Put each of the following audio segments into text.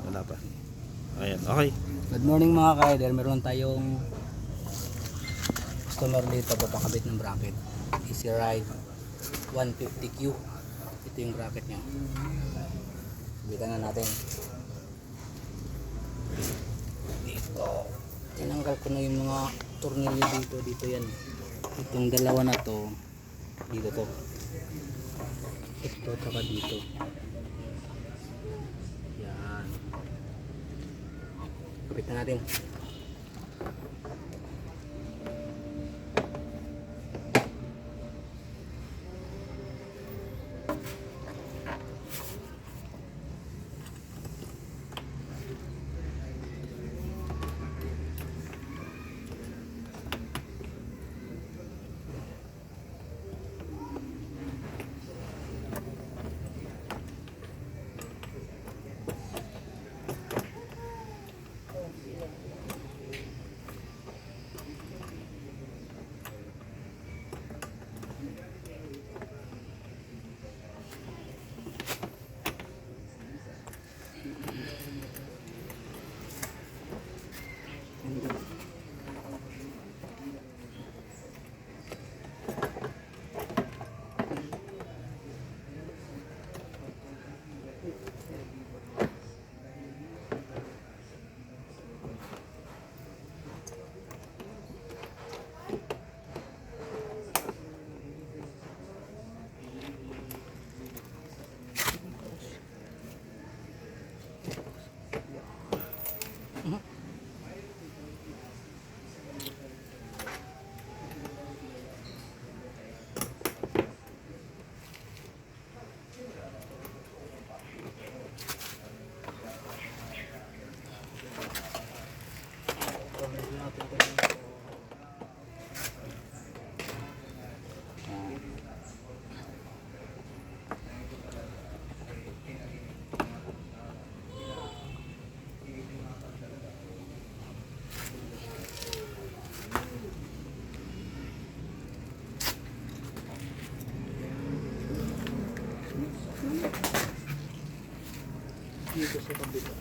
Wala pa. Ayan, okay. Good morning mga ka-rider. Meron tayong customer dito papakabit ng bracket. Easy Ride 150Q. Ito yung bracket niya. Sabitan na natin. Dito. Tinanggal ko na yung mga tornilyo dito. Dito yan. Itong dalawa na to. Dito to. Ito taka dito. Yan. Kapit na natin. Dito sa kabila.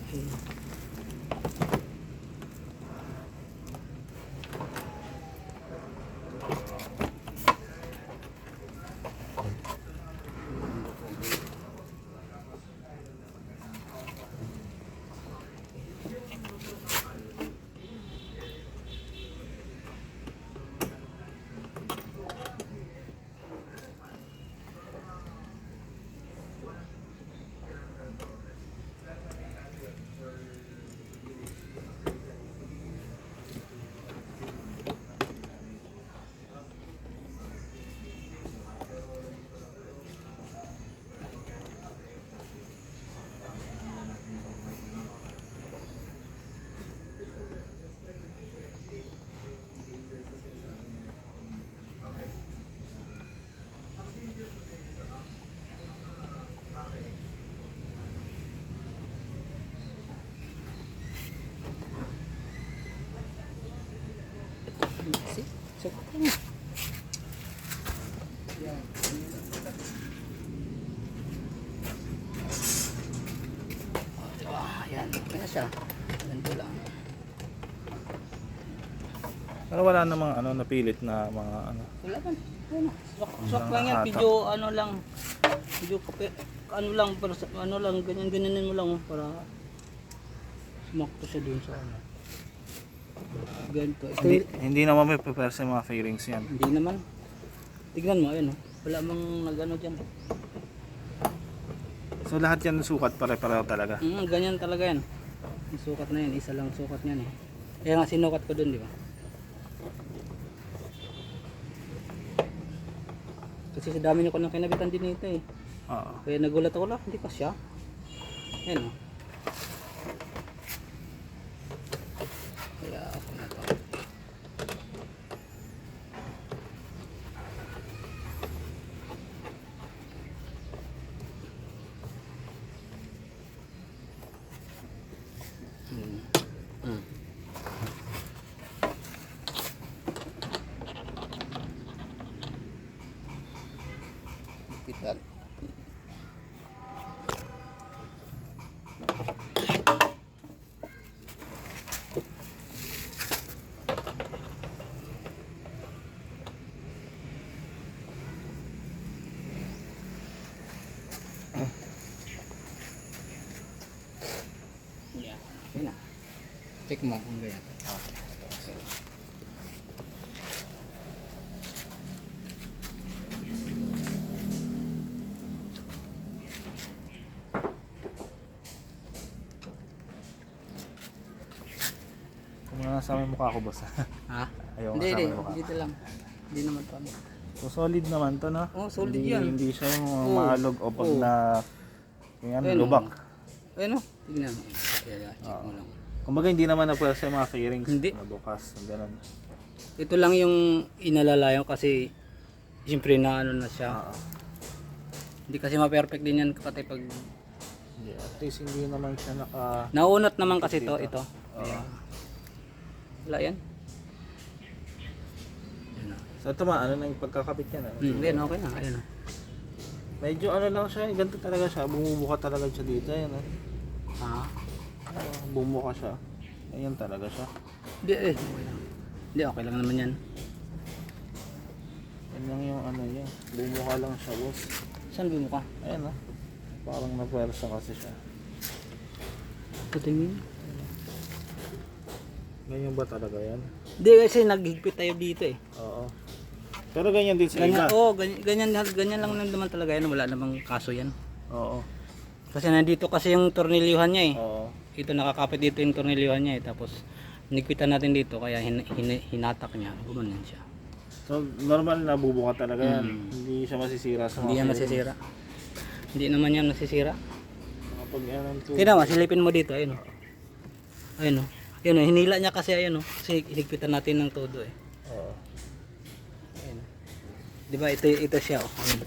Ayan, okay na siya. Ganito lang. Pero wala namang ano, napilit na mga ano. Wala man. Ano, swak lang yan. Video ano lang. Video kape. Ano lang, para sa, ano lang, ganyan-ganyanin mo lang para sumakto siya dun sa ano. Ganito. Ito, Hindi naman may prepare sa mga fairings yan. hindi naman. Tignan mo, ayun oh. Wala mang nagano dyan. So lahat yan sukat pare-pareho talaga. Ganyan talaga yan. Yung sukat na yan, isa lang sukat niyan eh. Kaya nga sinukat ko dun, di ba? Kasi sa dami niyo ko nang kinabitan din ito eh. Oo. Kaya nagulat ako lang, hindi pa siya. Yan oh. Kaya ako na to. Hospital. Yan na. Check mo kung ganyan. Kung nasa may mukha ko boss. Ha? Ayaw Hindi, kasama hindi. yung mukha. Dito lang. Hindi naman pa. So solid naman to, no? Oh, solid hindi, yan. Hindi siya yung Oo. maalog o pag Oo. na yung Ayun, lubak. Ayun o. Tignan mo. Check mo lang. Kumbaga hindi naman na pwede sa mga fairings Hindi. na bukas. Ganun. Ito lang yung inalalayan kasi siyempre na ano na siya. Hindi kasi ma-perfect din yan kapatid pag Yeah, at least hindi naman siya naka... naunat naman kasi Dito. ito. Oo. Wala yan. So ito ano na yung pagkakabit niya na. Yan, okay na. Ayun. Medyo ano lang siya, ganito talaga siya. Bumubuka talaga siya dito. Yan, Ha? bumuka siya. Ayan talaga siya. Hindi okay lang. Hindi, okay lang naman yan. Yan lang yung ano yan. Bumuka lang siya, boss. Saan bumuka? Ayan parang napwersa kasi siya. Patingin. Ganyan ba talaga yan? Hindi kasi naghigpit tayo dito eh. Oo. Pero ganyan din sa Ganyan, iba. oh, ganyan lang naman talaga yan. Wala namang kaso yan. Oo. Kasi nandito kasi yung tornilyuhan niya eh. Oo. Ito nakakapit dito yung tornilyuhan niya eh. Tapos nigpitan natin dito kaya hinatak niya. Gumanon siya. So normal na bubuka talaga yan. Hindi siya masisira sa Hindi yan masisira. Hindi naman yan masisira. Kapag yan ang tubig. Tingnan mo, silipin mo dito. Ayun o. Ayun o. Ayun o, hinila niya kasi ayun o. Kasi hinigpitan natin ng todo eh. Oo. Ayun. Di ba ito siya o. Ayun.